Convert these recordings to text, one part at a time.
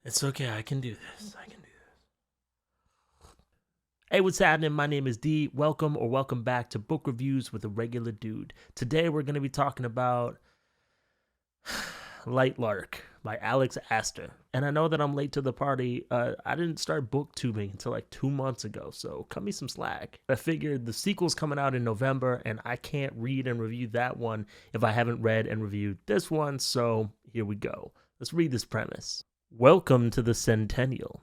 It's okay. I can do this. I can do this. Hey, what's happening? My name is D. Welcome back to Book Reviews with a Regular Dude. Today we're going to be talking about Lightlark by Alex Aster. And I know that I'm late to the party. I didn't start booktubing until like 2 months ago, so cut me some slack. I figured the sequel's coming out in November, and I can't read and review that one if I haven't read and reviewed this one, so here we go. Let's read this premise. Welcome to the Centennial.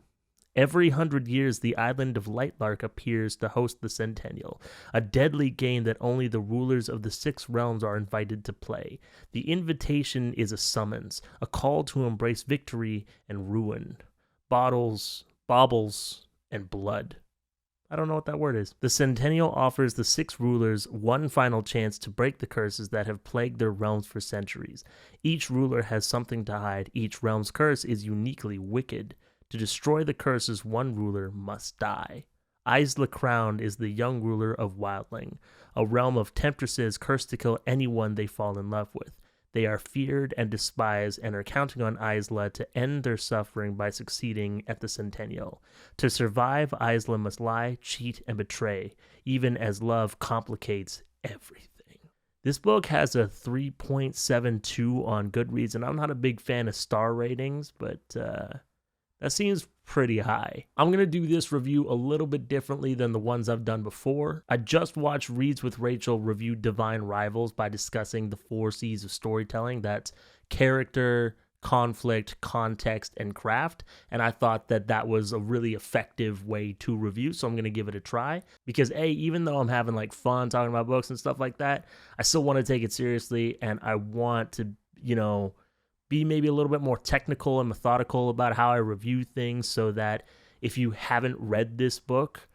Every 100 years, the island of Lightlark appears to host the Centennial, a deadly game that only the rulers of the six realms are invited to play. The invitation is a summons, a call to embrace victory and ruin, bottles, baubles, and blood. I don't know what that word is. The Centennial offers the six rulers one final chance to break the curses that have plagued their realms for centuries. Each ruler has something to hide. Each realm's curse is uniquely wicked. To destroy the curses, one ruler must die. Isla Crowned is the young ruler of Wildling, a realm of temptresses cursed to kill anyone they fall in love with. They are feared and despised and are counting on Isla to end their suffering by succeeding at the Centennial. To survive, Isla must lie, cheat, and betray, even as love complicates everything. This book has a 3.72 on Goodreads, and I'm not a big fan of star ratings, but that seems pretty high. I'm going to do this review a little bit differently than the ones I've done before. I just watched Reads with Rachel review Divine Rivals by discussing the 4 C's of storytelling. That's character, conflict, context, and craft. And I thought that that was a really effective way to review. So I'm going to give it a try because even though I'm having like fun talking about books and stuff like that, I still want to take it seriously. And I want to, be maybe a little bit more technical and methodical about how I review things so that if you haven't read this book,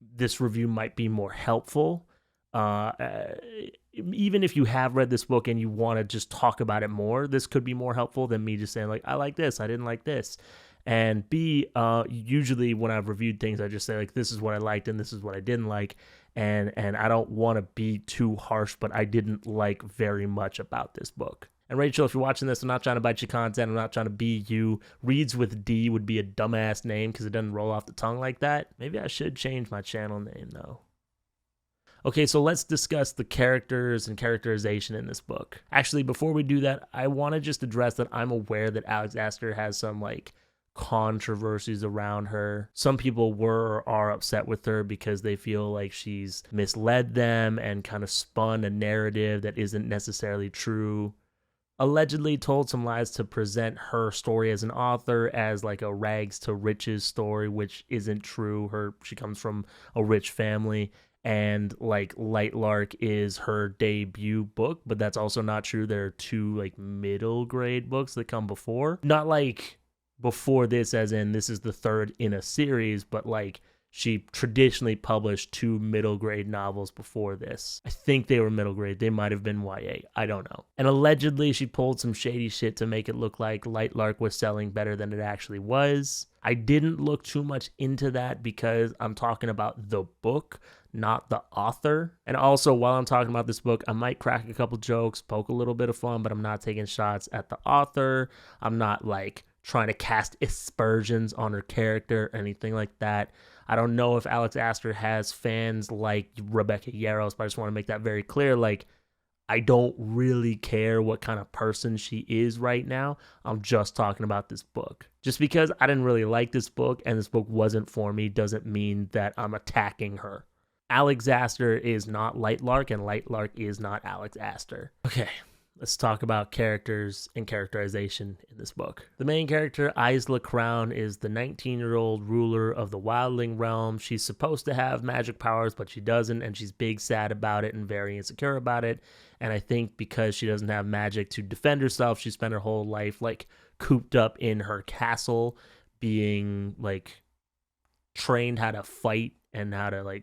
this review might be more helpful. Even if you have read this book and you want to just talk about it more, this could be more helpful than me just saying like, I like this, I didn't like this. And B, usually when I've reviewed things, I just say like, this is what I liked and this is what I didn't like. And I don't want to be too harsh, but I didn't like very much about this book. And Rachel, if you're watching this, I'm not trying to bite your content. I'm not trying to be you. Reads with D would be a dumbass name because it doesn't roll off the tongue like that. Maybe I should change my channel name, though. Okay, so let's discuss the characters and characterization in this book. Actually, before we do that, I want to just address that I'm aware that Alex Aster has some, controversies around her. Some people were or are upset with her because they feel like she's misled them and kind of spun a narrative that isn't necessarily true. Allegedly told some lies to present her story as an author as like a rags to riches story, which isn't true. She comes from a rich family, and like Lightlark is her debut book, but that's also not true. There are 2 like middle grade books that come before. Not like before this as in this is the 3rd in a series, but like she traditionally published 2 middle grade novels before this. I think they were middle grade. They might have been YA. I don't know. And allegedly, she pulled some shady shit to make it look like Lightlark was selling better than it actually was. I didn't look too much into that because I'm talking about the book, not the author. And also, while I'm talking about this book, I might crack a couple jokes, poke a little bit of fun, but I'm not taking shots at the author. I'm not trying to cast aspersions on her character or anything like that. I don't know if Alex Aster has fans like Rebecca Yarros, but I just want to make that very clear. I don't really care what kind of person she is right now. I'm just talking about this book. Just because I didn't really like this book and this book wasn't for me doesn't mean that I'm attacking her. Alex Aster is not Lightlark, and Lightlark is not Alex Aster. Okay. Let's talk about characters and characterization in this book. The main character, Isla Crown, is the 19-year-old ruler of the Wildling realm. She's supposed to have magic powers, but she doesn't, and she's big sad about it and very insecure about it. And I think because she doesn't have magic to defend herself, she spent her whole life cooped up in her castle, being trained how to fight and how to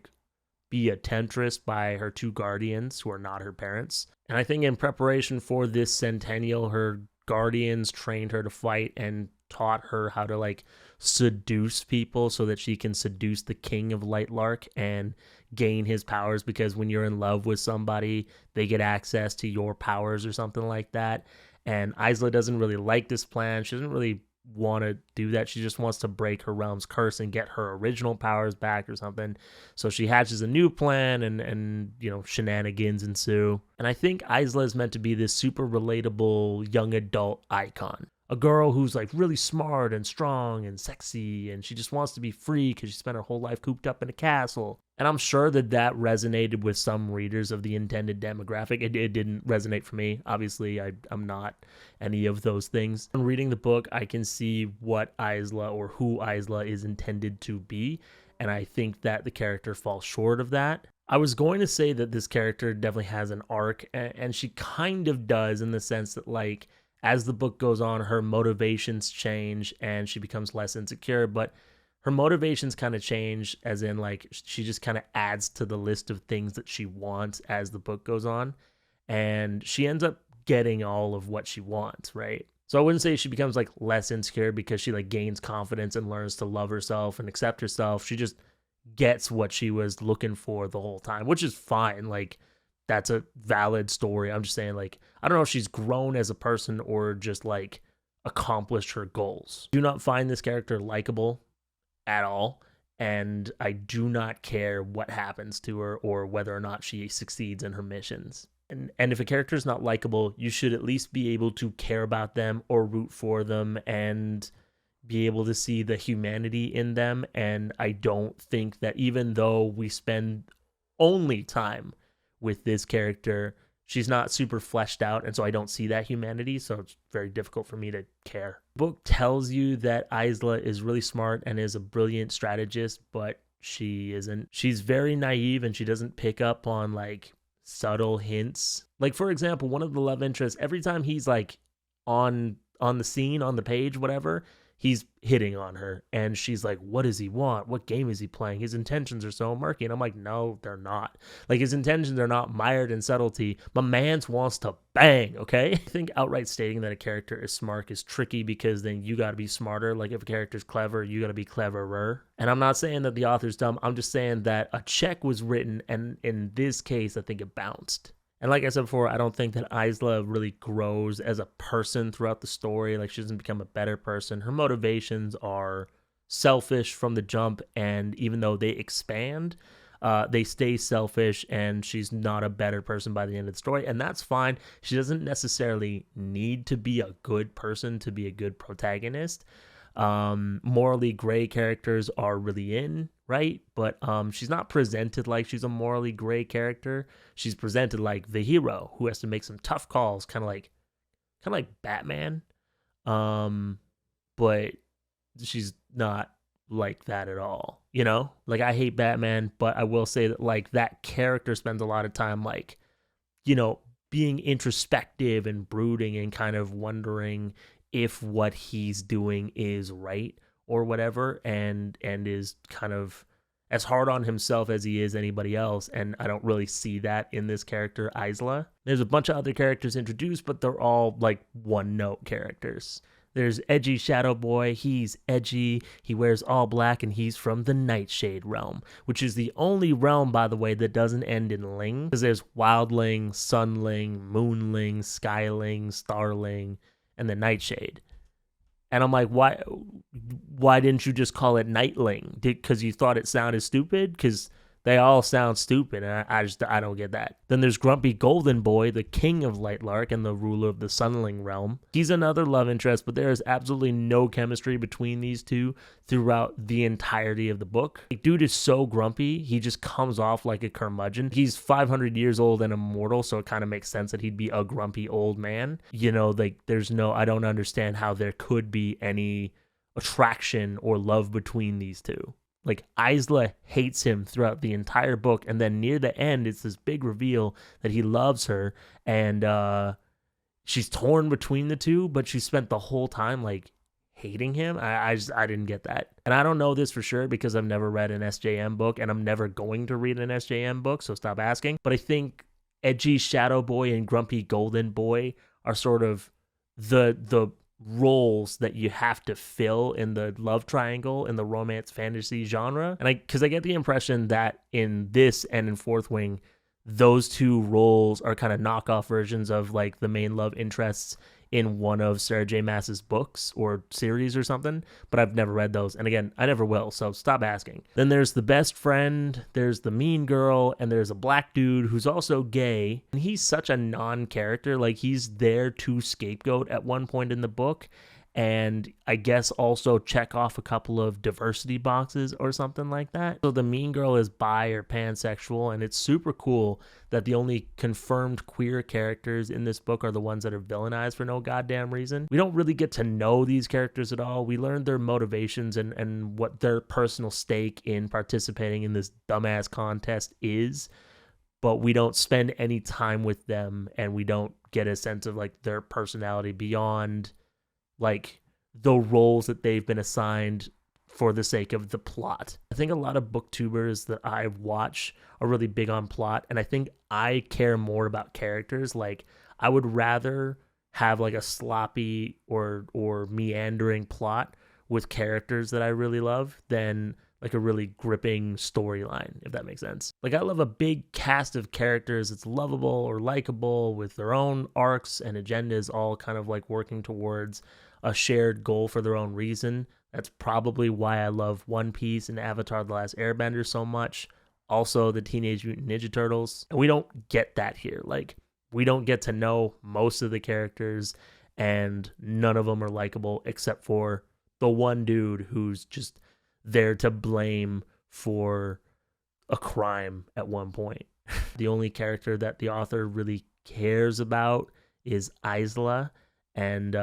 be a temptress by her 2 guardians who are not her parents. And I think in preparation for this Centennial, her guardians trained her to fight and taught her how to seduce people so that she can seduce the king of Lightlark and gain his powers, because when you're in love with somebody, they get access to your powers or something like that. And Isla doesn't really like this plan. She doesn't really want to do that. She just wants to break her realm's curse and get her original powers back or something. So she hatches a new plan, and shenanigans ensue. And I think Isla is meant to be this super relatable young adult icon. A girl who's like really smart and strong and sexy, and she just wants to be free because she spent her whole life cooped up in a castle. And I'm sure that resonated with some readers of the intended demographic. It didn't resonate for me. Obviously, I'm not any of those things. When reading the book, I can see what Isla or who Isla is intended to be, and I think that the character falls short of that. I was going to say that this character definitely has an arc, and she kind of does, in the sense that, like, as the book goes on, her motivations change and she becomes less insecure, but her motivations kind of change, as in, like, she just kind of adds to the list of things that she wants as the book goes on, and she ends up getting all of what she wants, right? So I wouldn't say she becomes, like, less insecure because she, like, gains confidence and learns to love herself and accept herself. She just gets what she was looking for the whole time, which is fine. Like, that's a valid story. I'm just saying, like, I don't know if she's grown as a person or just, like, accomplished her goals. Do not find this character likable at all, and I do not care what happens to her or whether or not she succeeds in her missions. And if a character is not likable, you should at least be able to care about them or root for them and be able to see the humanity in them. And I don't think that, even though we spend only time with this character, she's not super fleshed out, and so I don't see that humanity, so it's very difficult for me to care. The book tells you that Isla is really smart and is a brilliant strategist, but she isn't. She's very naive, and she doesn't pick up on, like, subtle hints. Like, for example, one of the love interests, every time he's, like, on the scene, on the page, whatever, he's hitting on her, and she's like, what does he want? What game is he playing? His intentions are so murky. And I'm like, no, they're not. Like, his intentions are not mired in subtlety. My man's wants to bang, okay? I think outright stating that a character is smart is tricky, because then you got to be smarter. Like, if a character's clever, you got to be cleverer. And I'm not saying that the author's dumb. I'm just saying that a check was written, and in this case, I think it bounced. And like I said before, I don't think that Isla really grows as a person throughout the story. Like, she doesn't become a better person. Her motivations are selfish from the jump, and even though they expand, they stay selfish, and she's not a better person by the end of the story. And that's fine. She doesn't necessarily need to be a good person to be a good protagonist. Morally gray characters are really in, right? But she's not presented like she's a morally gray character. She's presented like the hero who has to make some tough calls, kind of like Batman. But she's not like that at all, you know? Like, I hate Batman, but I will say that, like, that character spends a lot of time, like, being introspective and brooding and kind of wondering if what he's doing is right or whatever, and is kind of as hard on himself as he is anybody else. And I don't really see that in this character, Isla. There's a bunch of other characters introduced, but they're all, like, one-note characters. There's edgy Shadow Boy. He's edgy. He wears all black, and he's from the Nightshade realm, which is the only realm, by the way, that doesn't end in ling. Because there's Wildling, Sunling, Moonling, Skyling, Starling, and the Nightshade. And I'm like, why didn't you just call it Nightling? Because you thought it sounded stupid? Because they all sound stupid, and I don't get that. Then there's Grumpy Golden Boy, the king of Lightlark and the ruler of the Sunling realm. He's another love interest, but there is absolutely no chemistry between these two throughout the entirety of the book. Like, dude is so grumpy, he just comes off like a curmudgeon. He's 500 years old and immortal, so it kind of makes sense that he'd be a grumpy old man. Like, I don't understand how there could be any attraction or love between these two. Like, Isla hates him throughout the entire book, and then near the end, it's this big reveal that he loves her, and she's torn between the two, but she spent the whole time, like, hating him. I didn't get that. And I don't know this for sure because I've never read an SJM book, and I'm never going to read an SJM book, so stop asking. But I think edgy Shadow Boy and Grumpy Golden Boy are sort of the roles that you have to fill in the love triangle in the romance fantasy genre. And because I get the impression that in this and in Fourth Wing, those two roles are kind of knockoff versions of, like, the main love interests in one of Sarah J. Maas's books or series or something, but I've never read those. And again, I never will, so stop asking. Then there's the best friend, there's the mean girl, and there's a black dude who's also gay. And he's such a non-character. Like, he's there to scapegoat at one point in the book, and I guess also check off a couple of diversity boxes or something like that. So the mean girl is bi or pansexual, and it's super cool that the only confirmed queer characters in this book are the ones that are villainized for no goddamn reason. We don't really get to know these characters at all. We learn their motivations and what their personal stake in participating in this dumbass contest is, but we don't spend any time with them, and we don't get a sense of like their personality beyond like the roles that they've been assigned for the sake of the plot. I think a lot of booktubers that I watch are really big on plot, and I think I care more about characters. Like, I would rather have like a sloppy or meandering plot with characters that I really love than like a really gripping storyline, if that makes sense. Like, I love a big cast of characters that's lovable or likable with their own arcs and agendas, all kind of like working towards a shared goal for their own reason. That's probably why I love One Piece and Avatar: The Last Airbender so much. Also, the Teenage Mutant Ninja Turtles. And we don't get that here. Like, we don't get to know most of the characters, and none of them are likable except for the one dude who's just there to blame for a crime at one point. The only character that the author really cares about is Isla, and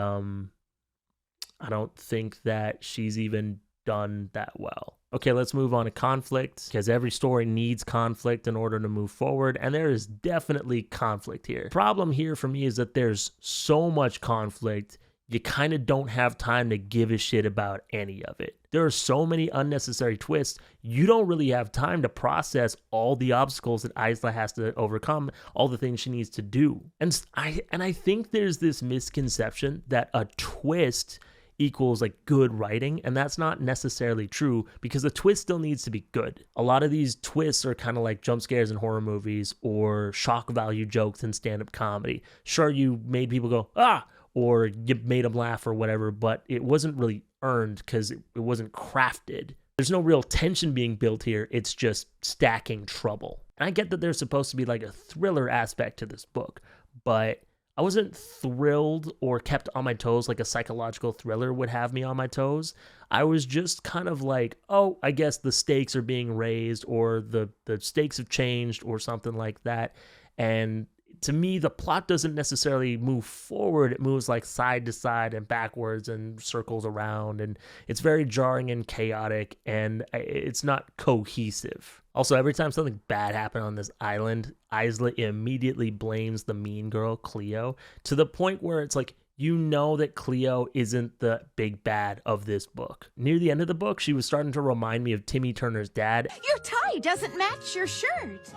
I don't think that she's even done that well. Okay, let's move on to conflict, because every story needs conflict in order to move forward, and there is definitely conflict here. The problem here for me is that there's so much conflict, you kind of don't have time to give a shit about any of it. There are so many unnecessary twists, you don't really have time to process all the obstacles that Isla has to overcome, all the things she needs to do. And I think there's this misconception that a twist equals like good writing, and that's not necessarily true, because the twist still needs to be good. A lot of these twists are kind of like jump scares in horror movies or shock value jokes in stand-up comedy. Sure, you made people go, ah, or you made them laugh or whatever, but it wasn't really earned because it wasn't crafted. There's no real tension being built here. It's just stacking trouble. And I get that there's supposed to be like a thriller aspect to this book, but I wasn't thrilled or kept on my toes like a psychological thriller would have me on my toes. I was just kind of like, oh, I guess the stakes are being raised, or the stakes have changed or something like that. And to me, the plot doesn't necessarily move forward. It moves like side to side and backwards and circles around, and it's very jarring and chaotic, and it's not cohesive. Also, every time something bad happened on this island, Isla immediately blames the mean girl, Cleo, to the point where it's like, you know that Cleo isn't the big bad of this book. Near the end of the book, she was starting to remind me of Timmy Turner's dad. Your tie doesn't match your shirt.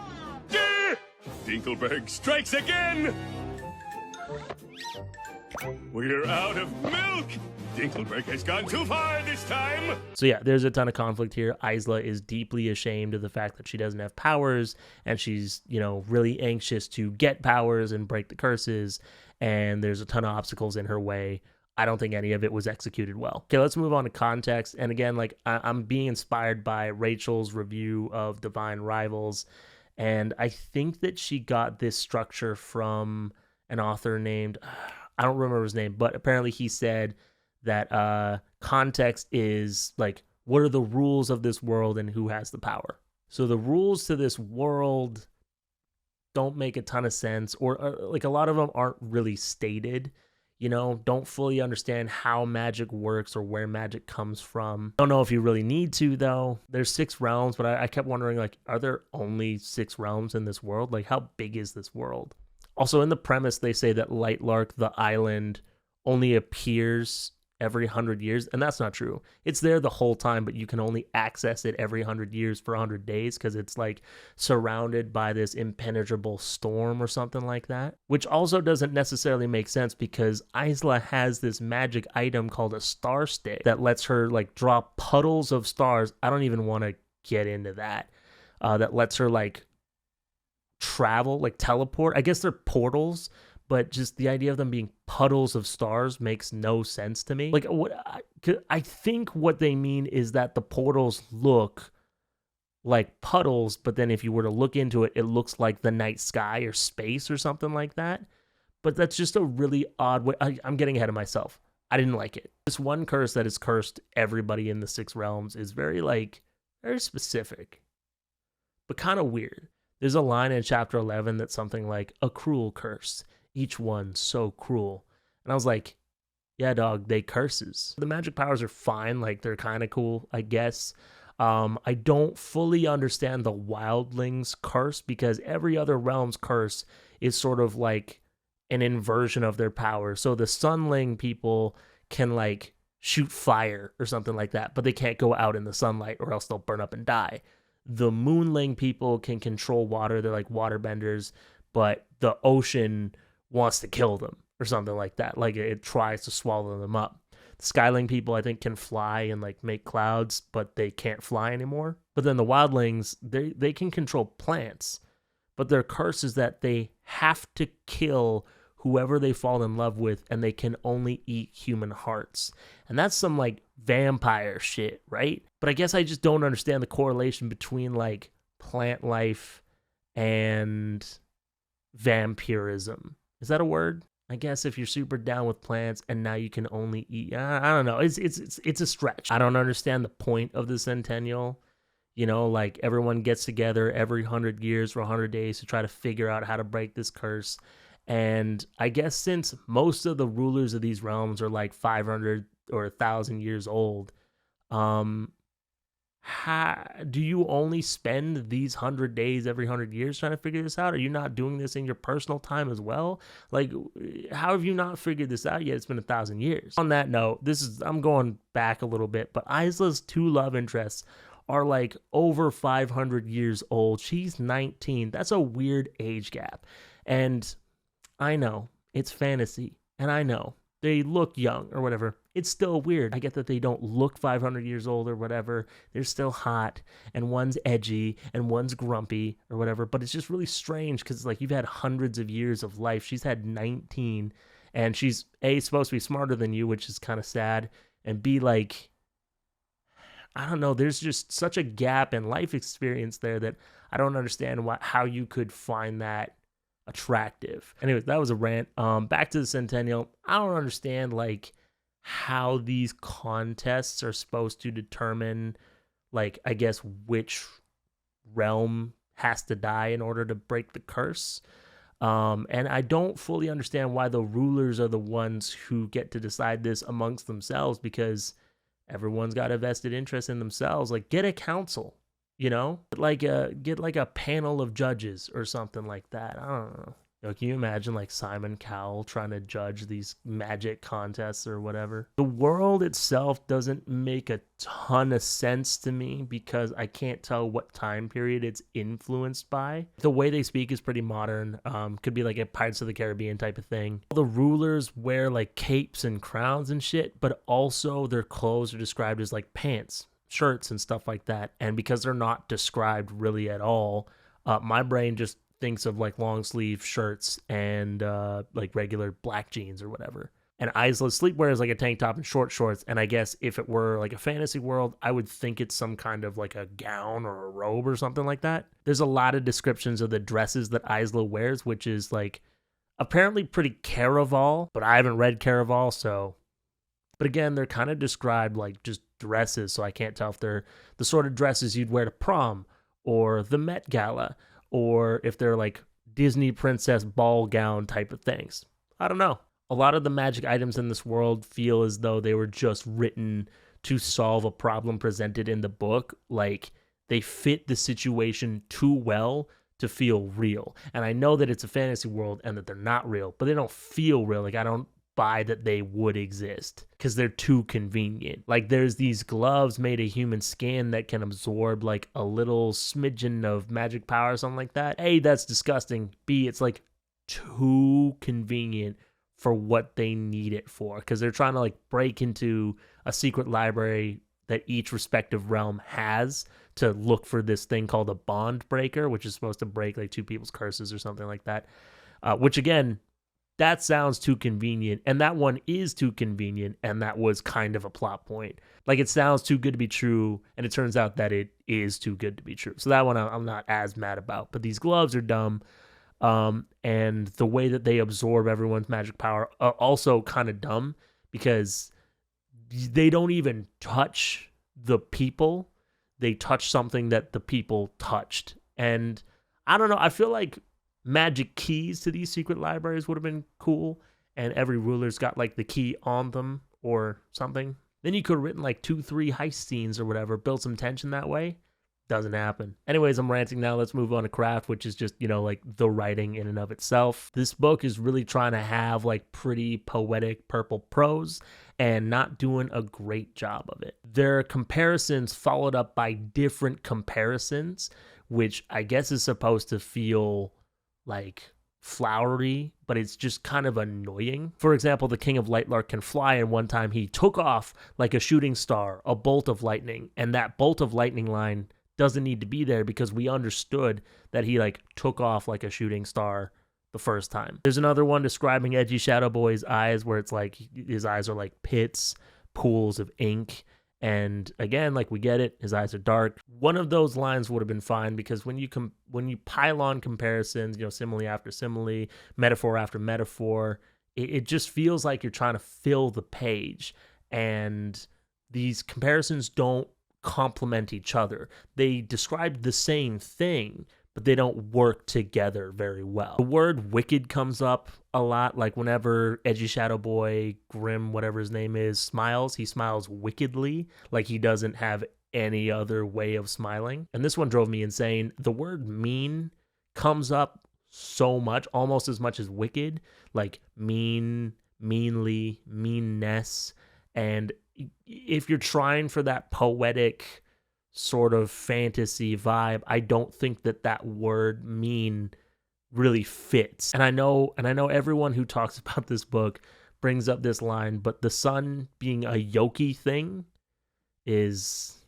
Dinkelberg strikes again! We're out of milk! Dinkelberg has gone too far this time! So yeah, there's a ton of conflict here. Isla is deeply ashamed of the fact that she doesn't have powers, and she's, really anxious to get powers and break the curses, and there's a ton of obstacles in her way. I don't think any of it was executed well. Okay, let's move on to context. And again, like, I'm being inspired by Rachel's review of Divine Rivals, and I think that she got this structure from an author named, I don't remember his name, but apparently he said that context is like, what are the rules of this world and who has the power? So the rules to this world don't make a ton of sense, or like a lot of them aren't really stated. Don't fully understand how magic works or where magic comes from. Don't know if you really need to, though. There's 6 realms, but I kept wondering, like, are there only 6 realms in this world? Like, how big is this world? Also, in the premise, they say that Lightlark, the island, only appears every 100 years, and that's not true. It's there the whole time, but you can only access it every 100 years for 100 days because it's like surrounded by this impenetrable storm or something like that, which also doesn't necessarily make sense because Isla has this magic item called a star stick that lets her like draw puddles of stars. I don't even want to get into that. That lets her like travel, like teleport. I guess they're portals, but just the idea of them being puddles of stars makes no sense to me. Like, I think what they mean is that the portals look like puddles, but then if you were to look into it, it looks like the night sky or space or something like that. But that's just a really odd way. I'm getting ahead of myself. I didn't like it. This one curse that has cursed everybody in the 6 realms is very specific, but kind of weird. There's a line in chapter 11 that's something like, a cruel curse, each one so cruel. And I was like, yeah, dog, they curses. The magic powers are fine. Like, they're kind of cool, I guess. I don't fully understand the wildlings curse, because every other realm's curse is sort of like an inversion of their power. So the sunling people can like shoot fire or something like that, but they can't go out in the sunlight or else they'll burn up and die. The moonling people can control water. They're like waterbenders, but the ocean wants to kill them or something like that. Like, it tries to swallow them up. The skyling people, I think, can fly and like make clouds, but they can't fly anymore. But then the wildlings, they can control plants, but their curse is that they have to kill whoever they fall in love with, and they can only eat human hearts. And that's some like vampire shit, right? But I guess I just don't understand the correlation between like plant life and vampirism. Is that a word? I guess if you're super down with plants and now you can only eat, I don't know. It's a stretch. I don't understand the point of the centennial. You know, like, everyone gets together every 100 years for 100 days to try to figure out how to break this curse. And I guess since most of the rulers of these realms are like 500 or 1,000 years old, do you only spend these 100 days every 100 years trying to figure this out? Are you not doing this in your personal time as well? Like, how have you not figured this out yet? It's been 1,000 years. On that note, I'm going back a little bit, but Isla's 2 love interests are like over 500 years old. She's 19. That's a weird age gap. And I know it's fantasy, and I know they look young or whatever. It's still weird. I get that they don't look 500 years old or whatever. They're still hot, and one's edgy and one's grumpy or whatever. But it's just really strange because, like, you've had hundreds of years of life. She's had 19, and she's A, supposed to be smarter than you, which is kind of sad, and B, like, I don't know. There's just such a gap in life experience there that I don't understand how you could find that attractive. Anyways, that was a rant. Back to the Centennial. I don't understand like how these contests are supposed to determine, like, I guess which realm has to die in order to break the curse. And I don't fully understand why the rulers are the ones who get to decide this amongst themselves, because everyone's got a vested interest in themselves. Like, get a council, you know, get like a panel of judges or something like that. I don't know. You know, can you imagine like Simon Cowell trying to judge these magic contests or whatever? The world itself doesn't make a ton of sense to me because I can't tell what time period it's influenced by. The way they speak is pretty modern. Could be like a Pirates of the Caribbean type of thing. The rulers wear like capes and crowns and shit, but also their clothes are described as like pants, shirts, and stuff like that. And because they're not described really at all, my brain just thinks of like long sleeve shirts and like regular black jeans or whatever. And Isla's sleepwear is like a tank top and short shorts. And I guess if it were like a fantasy world, I would think it's some kind of like a gown or a robe or something like that. There's a lot of descriptions of the dresses that Isla wears, which is like apparently pretty Caraval, but I haven't read Caraval, so. But again, they're kind of described like just dresses, so I can't tell if they're the sort of dresses you'd wear to prom or the Met Gala, or if they're like Disney princess ball gown type of things. I don't know. A lot of the magic items in this world feel as though they were just written to solve a problem presented in the book. Like, they fit the situation too well to feel real. And I know that it's a fantasy world and that they're not real, but they don't feel real. Like, I don't buy that they would exist because they're too convenient. Like, there's these gloves made of human skin that can absorb like a little smidgen of magic power or something like that. A, that's disgusting. B, it's like too convenient for what they need it for, because they're trying to like break into a secret library that each respective realm has to look for this thing called a bond breaker, which is supposed to break like 2 people's curses or something like that. Which again, that sounds too convenient, and that one is too convenient, and that was kind of a plot point. Like, it sounds too good to be true, and it turns out that it is too good to be true. So that one I'm not as mad about. But these gloves are dumb, and the way that they absorb everyone's magic power are also kind of dumb, because they don't even touch the people. They touch something that the people touched. And I don't know, I feel like magic keys to these secret libraries would have been cool, and every ruler's got like the key on them or something. Then you could have written like 2-3 heist scenes or whatever, build some tension that way. Doesn't happen. Anyways, I'm ranting now. Let's move on to craft, which is just, like the writing in and of itself. This book is really trying to have like pretty poetic purple prose and not doing a great job of it. There are comparisons followed up by different comparisons, which I guess is supposed to feel like flowery, but it's just kind of annoying. For example, the king of Lightlark can fly, and one time he took off like a shooting star, a bolt of lightning, and that bolt of lightning line doesn't need to be there because we understood that he like took off like a shooting star the first time. There's another one describing Edgy Shadow Boy's eyes, where it's like his eyes are like pits, pools of ink. And again, like, we get it, his eyes are dark. One of those lines would have been fine, because when you pile on comparisons, simile after simile, metaphor after metaphor, it just feels like you're trying to fill the page. And these comparisons don't complement each other. They describe the same thing, but they don't work together very well. The word wicked comes up a lot, like whenever Edgy Shadow Boy, Grim, whatever his name is, smiles, he smiles wickedly, like he doesn't have any other way of smiling. And this one drove me insane. The word mean comes up so much, almost as much as wicked, like mean, meanly, meanness. And if you're trying for that poetic sort of fantasy vibe, I don't think that word mean really fits. And I know everyone who talks about this book brings up this line, but the sun being a yoki thing is,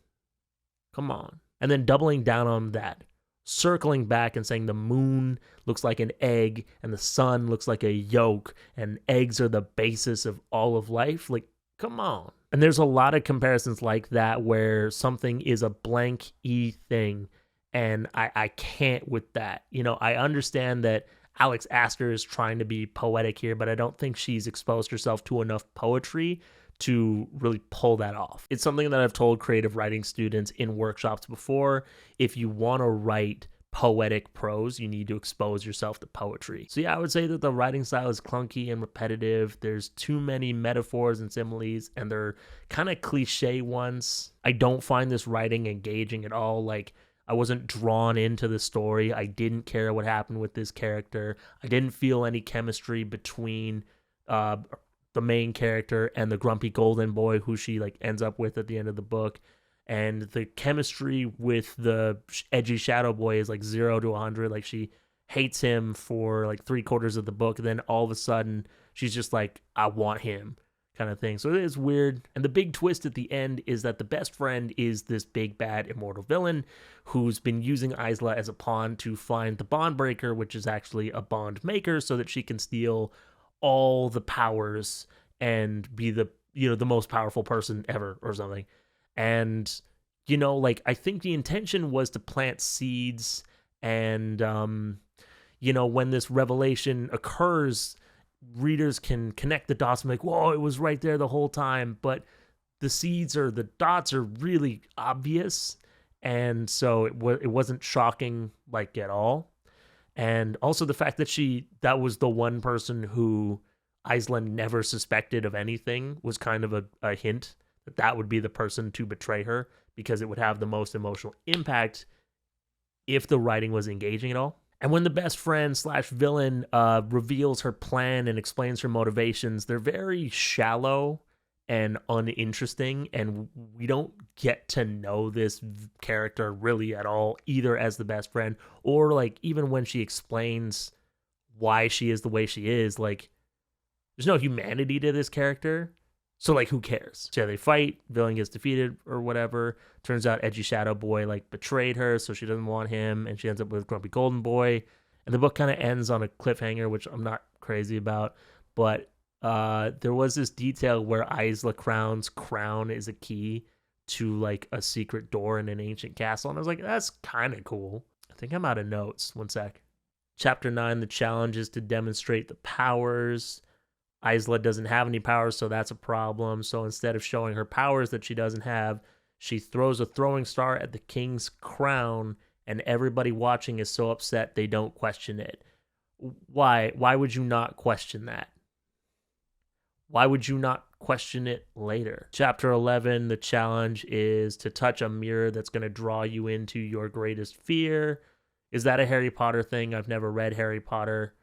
come on. And then doubling down on that, circling back and saying the moon looks like an egg and the sun looks like a yolk, and eggs are the basis of all of life. Like, come on. And there's a lot of comparisons like that where something is a blank E thing, and I can't with that. I understand that Alex Aster is trying to be poetic here, but I don't think she's exposed herself to enough poetry to really pull that off. It's something that I've told creative writing students in workshops before. If you want to write poetic prose, you need to expose yourself to poetry. So yeah, I would say that the writing style is clunky and repetitive. There's too many metaphors and similes, and they're kind of cliche ones. I don't find this writing engaging at all. Like, I wasn't drawn into the story. I didn't care what happened with this character. I didn't feel any chemistry between the main character and the grumpy golden boy who she like ends up with at the end of the book. And the chemistry with the Edgy Shadow Boy is like 0 to 100. Like, she hates him for like 3/4 of the book, and then all of a sudden she's just like, I want him, kind of thing. So it is weird. And the big twist at the end is that the best friend is this big bad immortal villain who's been using Isla as a pawn to find the bond breaker, which is actually a bond maker, so that she can steal all the powers and be the most powerful person ever or something. And like, I think the intention was to plant seeds, and when this revelation occurs, readers can connect the dots and be like, whoa, it was right there the whole time. But the dots are really obvious, and so it wasn't shocking like at all. And also the fact that that was the one person who Isla never suspected of anything was kind of a hint that would be the person to betray her, because it would have the most emotional impact if the writing was engaging at all. And when the best friend / villain reveals her plan and explains her motivations, they're very shallow and uninteresting, and we don't get to know this character really at all, either as the best friend or like even when she explains why she is the way she is. Like, there's no humanity to this character. So, like, who cares? So, yeah, they fight, villain gets defeated or whatever. Turns out Edgy Shadow Boy, like, betrayed her, so she doesn't want him, and she ends up with Grumpy Golden Boy. And the book kind of ends on a cliffhanger, which I'm not crazy about. But there was this detail where Isla Crown's crown is a key to like a secret door in an ancient castle. And I was like, that's kind of cool. I think I'm out of notes. One sec. Chapter 9, the challenge is to demonstrate the powers. Isla doesn't have any powers, so that's a problem. So instead of showing her powers that she doesn't have, she throws a throwing star at the king's crown, and everybody watching is so upset they don't question it. Why? Why would you not question that? Why would you not question it later? Chapter 11, the challenge is to touch a mirror that's going to draw you into your greatest fear. Is that a Harry Potter thing? I've never read Harry Potter.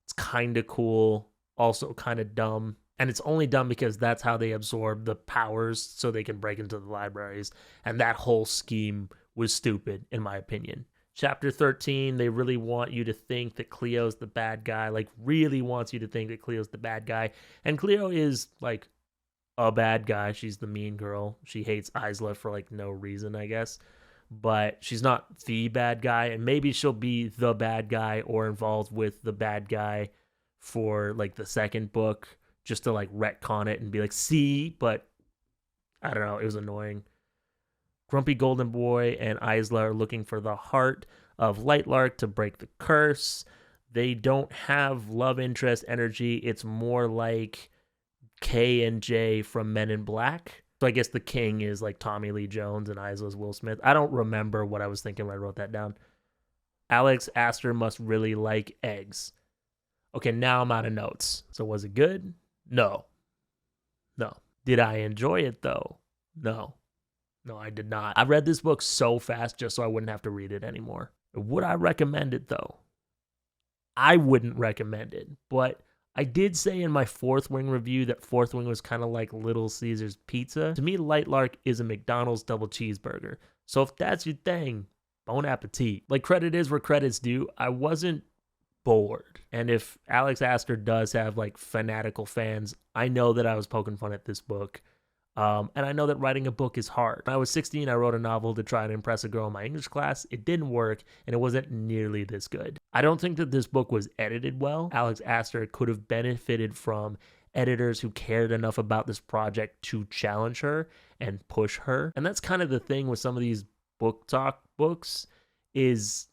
It's kind of cool, also kind of dumb. And it's only dumb because that's how they absorb the powers so they can break into the libraries. And that whole scheme was stupid, in my opinion. Chapter 13, they really want you to think that Cleo's the bad guy. Like, really wants you to think that Cleo's the bad guy. And Cleo is, like, a bad guy. She's the mean girl. She hates Isla for, like, no reason, I guess. But she's not the bad guy. And maybe she'll be the bad guy or involved with the bad guy for, like, the second book. Just to, like, retcon it and be like, see? But, I don't know. It was annoying. Grumpy Golden Boy and Isla are looking for the heart of Lightlark to break the curse. They don't have love interest energy. It's more like K and J from Men in Black. So I guess the king is like Tommy Lee Jones and Isla's Will Smith. I don't remember what I was thinking when I wrote that down. Alex Aster must really like eggs. Okay, now I'm out of notes. So was it good? No. Did I enjoy it though? No, I did not. I read this book so fast just so I wouldn't have to read it anymore. Would I recommend it though? I wouldn't recommend it, but I did say in my Fourth Wing review that Fourth Wing was kind of like Little Caesar's Pizza. To me, Lightlark is a McDonald's double cheeseburger. So if that's your thing, bon appetit. Like, credit is where credit's due. I wasn't bored. And if Alex Aster does have like fanatical fans, I know that I was poking fun at this book. And I know that writing a book is hard. When I was 16, I wrote a novel to try and impress a girl in my English class. It didn't work, and it wasn't nearly this good. I don't think that this book was edited well. Alex Aster could have benefited from editors who cared enough about this project to challenge her and push her. And that's kind of the thing with some of these book talk books, is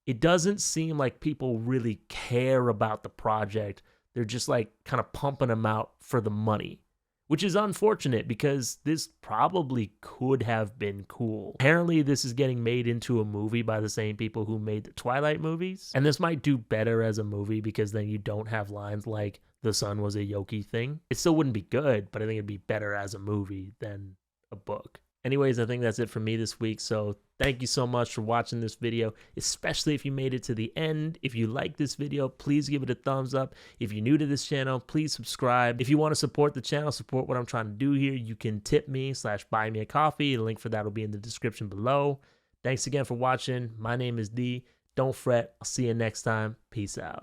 it doesn't seem like people really care about the project. They're just like kind of pumping them out for the money, which is unfortunate because this probably could have been cool. Apparently, this is getting made into a movie by the same people who made the Twilight movies. And this might do better as a movie because then you don't have lines like, the sun was a Yoki thing. It still wouldn't be good, but I think it'd be better as a movie than a book. Anyways, I think that's it for me this week. So thank you so much for watching this video, especially if you made it to the end. If you like this video, please give it a thumbs up. If you're new to this channel, please subscribe. If you want to support the channel, support what I'm trying to do here, you can tip me /buy me a coffee. The link for that will be in the description below. Thanks again for watching. My name is D. Don't fret. I'll see you next time. Peace out.